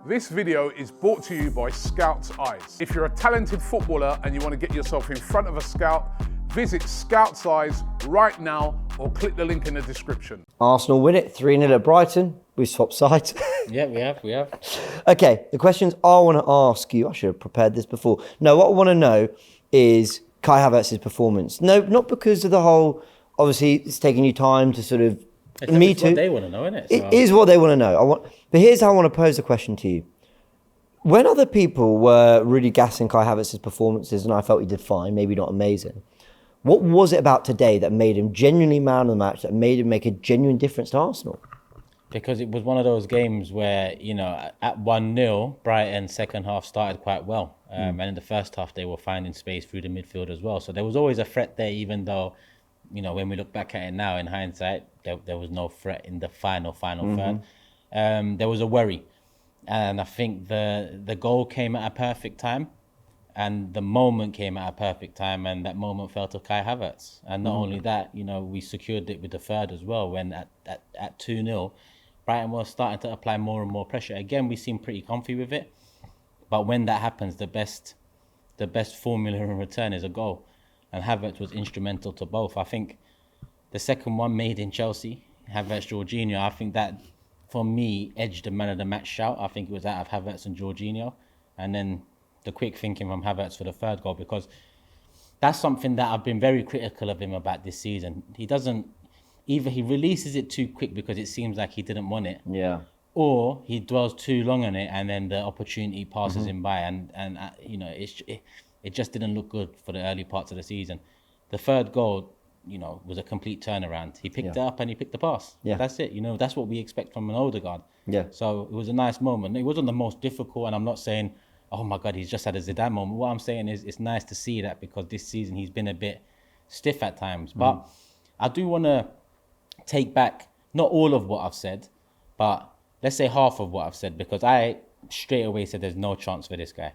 This video is brought to you by Scout's Eyes. If you're a talented footballer and you want to get yourself in front of a scout, visit Scout's Eyes right now or click the link in the description. Arsenal win it 3-0 at Brighton. We've swapped sides. Yeah, we have. Okay, the questions I want to ask you, I should have prepared this before. No, what I want to know is Kai Havertz's performance. No, not because of the whole, obviously it's taking you time to sort of, me too. What they want to know, isn't it? It is what they want to know. But here's how I want to pose the question to you. When other people were really gassing Kai Havertz's performances and I felt he did fine, maybe not amazing, what was it about today that made him genuinely man of the match, that made him make a genuine difference to Arsenal? Because it was one of those games where, you know, at 1-0, Brighton second half started quite well. And in the first half, they were finding space through the midfield as well. So there was always a threat there, even though, you know, when we look back at it now, in hindsight, there was no threat in the final third. There was a worry. And I think the goal came at a perfect time. And the moment came at a perfect time. And that moment fell to Kai Havertz. And not only that, you know, we secured it with the third as well. When at 2-0, Brighton was starting to apply more and more pressure. Again, we seemed pretty comfy with it. But when that happens, the best formula in return is a goal. And Havertz was instrumental to both. I think the second one made in Chelsea, Havertz, Jorginho, I think that, for me, edged the man of the match shout. I think it was out of Havertz and Jorginho. And then the quick thinking from Havertz for the third goal, because that's something that I've been very critical of him about this season. He doesn't, either he releases it too quick because it seems like he didn't want it. Yeah. Or he dwells too long on it and then the opportunity passes him by. And you know, it just didn't look good for the early parts of the season. The third goal, you know, was a complete turnaround. He picked it up and he picked the pass. Yeah. That's it. You know, that's what we expect from an Odegaard. Yeah. So it was a nice moment. It wasn't the most difficult, and I'm not saying, oh my God, he's just had a Zidane moment. What I'm saying is it's nice to see that, because this season he's been a bit stiff at times. But I do want to take back, not all of what I've said, but let's say half of what I've said, because I straight away said there's no chance for this guy.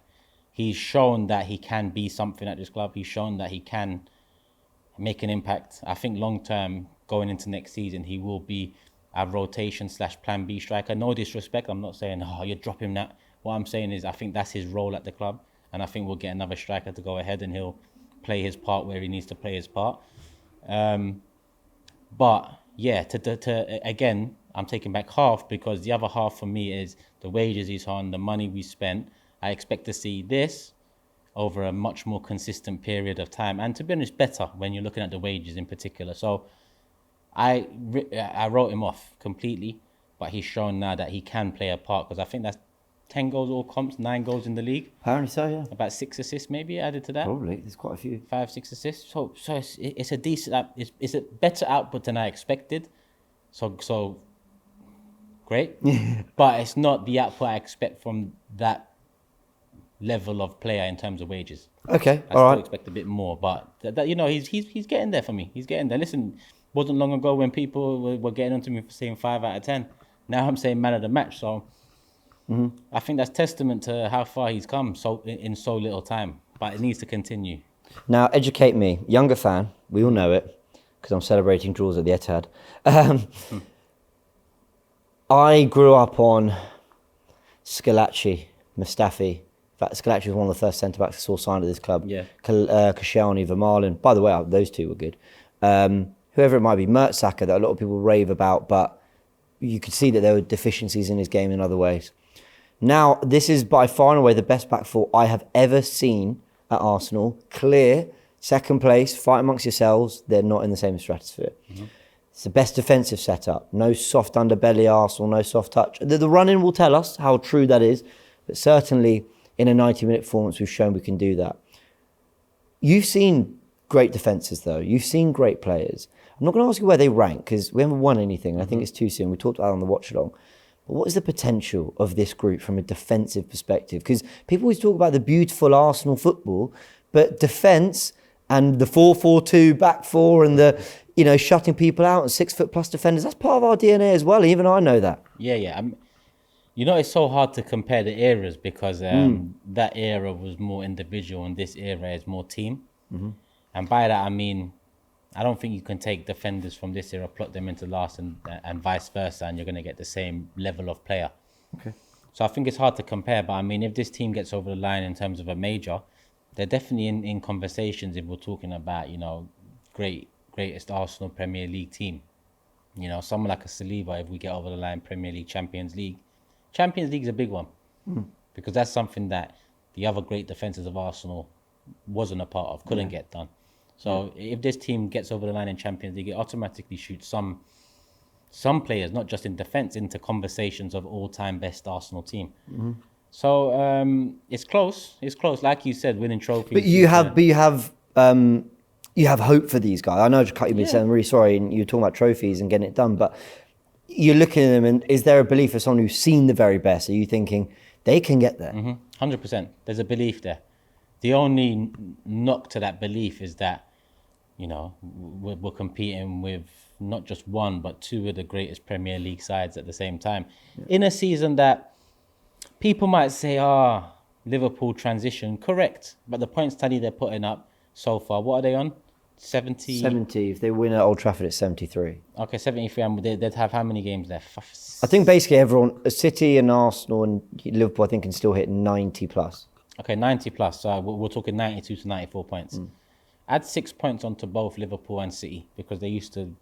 He's shown that he can be something at this club. He's shown that he can make an impact. I think long term, going into next season, he will be a rotation / plan B striker. No disrespect. I'm not saying, oh, you're dropping that. What I'm saying is I think that's his role at the club. And I think we'll get another striker to go ahead and he'll play his part where he needs to play his part. But yeah, again, I'm taking back half, because the other half for me is the wages he's on, the money we spent. I expect to see this over a much more consistent period of time. And to be honest, better when you're looking at the wages in particular. So I wrote him off completely, but he's shown now that he can play a part, because I think that's 10 goals all comps, 9 goals in the league. Apparently so, yeah. About 6 assists maybe added to that. Probably, there's quite a few. 5-6 assists. So it's a decent, it's a better output than I expected. So great. But it's not the output I expect from that level of player in terms of wages. Okay, I all right. still expect a bit more, but that you know, he's getting there for me. He's getting there. Listen, wasn't long ago when people were getting onto me for saying 5 out of 10. Now I'm saying man of the match. So I think that's testament to how far he's come in so little time. But it needs to continue. Now, educate me, younger fan. We all know it because I'm celebrating draws at the Etihad. I grew up on Schillaci, Mustafi. In fact, Schillaci was one of the first centre-backs I saw signed at this club. Yeah. Koscielny, Vermaelen. By the way, those two were good. Whoever it might be, Mertesacker, that a lot of people rave about, but you could see that there were deficiencies in his game in other ways. Now, this is by far and away the best back four I have ever seen at Arsenal. Clear, second place, fight amongst yourselves. They're not in the same stratosphere. It's the best defensive setup. No soft underbelly Arsenal, no soft touch. The run-in will tell us how true that is, but certainly in a 90-minute performance, we've shown we can do that. You've seen great defences, though. You've seen great players. I'm not going to ask you where they rank, because we haven't won anything. I think it's too soon. We talked about it on the watch-along. But what is the potential of this group from a defensive perspective? Because people always talk about the beautiful Arsenal football, but defence and the 4-4-2 back four and the, you know, shutting people out and 6-foot-plus defenders, that's part of our DNA as well. Even I know that. Yeah. You know, it's so hard to compare the eras, because that era was more individual and this era is more team. And by that, I mean, I don't think you can take defenders from this era, plot them into last and vice versa, and you're going to get the same level of player. Okay. So I think it's hard to compare. But I mean, if this team gets over the line in terms of a major, they're definitely in conversations if we're talking about, greatest Arsenal Premier League team. Someone like a Saliba, if we get over the line, Premier League, Champions League. Champions League is a big one because that's something that the other great defences of Arsenal wasn't a part of, couldn't get done. So if this team gets over the line in Champions League, it automatically shoots some players, not just in defence, into conversations of all-time best Arsenal team. So it's close. It's close, like you said, winning trophies. But you have hope for these guys. I know I just cut you saying I'm really sorry, and you're talking about trophies and getting it done, but you're looking at them, and is there a belief for someone who's seen the very best? Are you thinking they can get there? 100%. There's a belief there. The only knock to that belief is that, we're competing with not just one, but two of the greatest Premier League sides at the same time. In a season that people might say, Liverpool transition, correct. But the points tally they're putting up so far, what are they on? 70? 70. If they win at Old Trafford, it's 73. Okay, 73. And they'd have how many games left? I think basically everyone, City and Arsenal and Liverpool, I think can still hit 90 plus. Okay, 90 plus. So we're talking 92 to 94 points. Add 6 points onto both Liverpool and City because they used to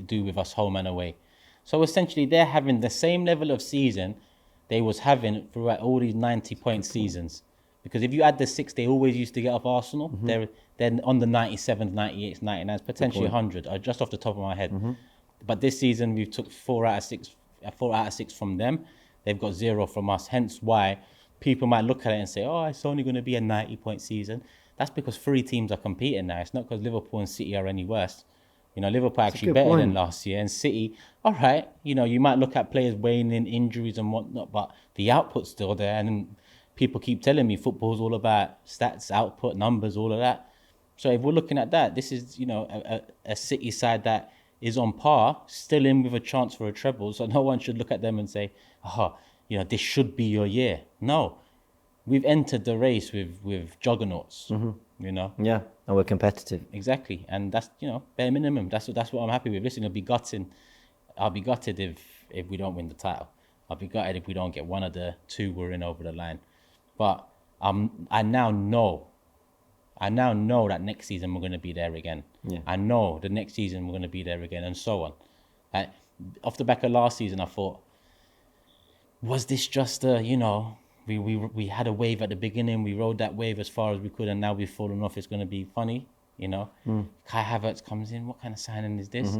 do with us home and away. So essentially they're having the same level of season they was having throughout all these 90-point seasons. Because if you add the 6 they always used to get off Arsenal, they're on the 97s, 98s, 99s, potentially 100, just off the top of my head. But this season we took 4 out of 6 from them. They've got 0 from us. Hence why people might look at it and say, it's only going to be a 90-point season. That's because 3 teams are competing now. It's not because Liverpool and City are any worse. Liverpool are actually better than last year. And City, all right, you might look at players weighing in injuries and whatnot, but the output's still there. And people keep telling me football's all about stats, output, numbers, all of that. So if we're looking at that, this is, a City side that is on par, still in with a chance for a treble. So no one should look at them and say, this should be your year. No. We've entered the race with juggernauts, Yeah, and we're competitive. Exactly, and that's bare minimum. That's what I'm happy with. Listen, I'll be gutted if we don't win the title. I'll be gutted if we don't get one of the 2 we're in over the line. But I now know that next season we're going to be there again. Yeah. I know the next season we're going to be there again, and so on. Off the back of last season, I thought, was this just we had a wave at the beginning, we rode that wave as far as we could, and now we've fallen off. It's going to be funny, Kai Havertz comes in. What kind of signing is this?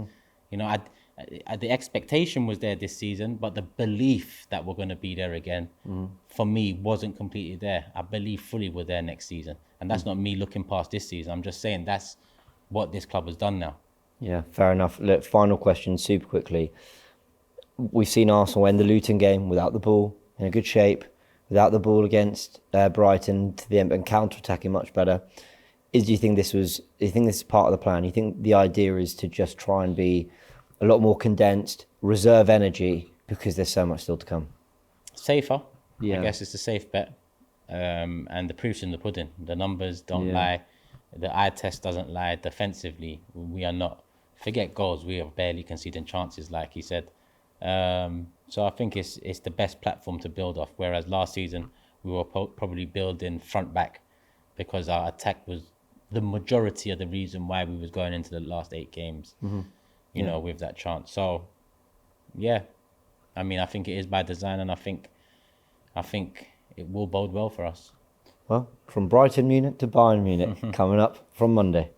The expectation was there this season, but the belief that we're going to be there again, for me, wasn't completely there. I believe fully we're there next season. And that's not me looking past this season. I'm just saying that's what this club has done now. Yeah, fair enough. Look, final question, super quickly. We've seen Arsenal end the Luton game without the ball, in a good shape, without the ball against Brighton to the end, and counter-attacking much better. Do you think this is part of the plan? You think the idea is to just try and be a lot more condensed, reserve energy, because there's so much still to come? Safer. Yeah. I guess it's a safe bet. And the proof's in the pudding. The numbers don't lie. The eye test doesn't lie. Defensively, we are not. Forget goals. We are barely conceding chances, like he said. So I think it's the best platform to build off. Whereas last season, we were probably building front back because our attack was the majority of the reason why we was going into the last 8 games, with that chance. So, I mean, I think it is by design, and I think it will bode well for us. Well, from Brighton Munich to Bayern Munich, coming up from Monday.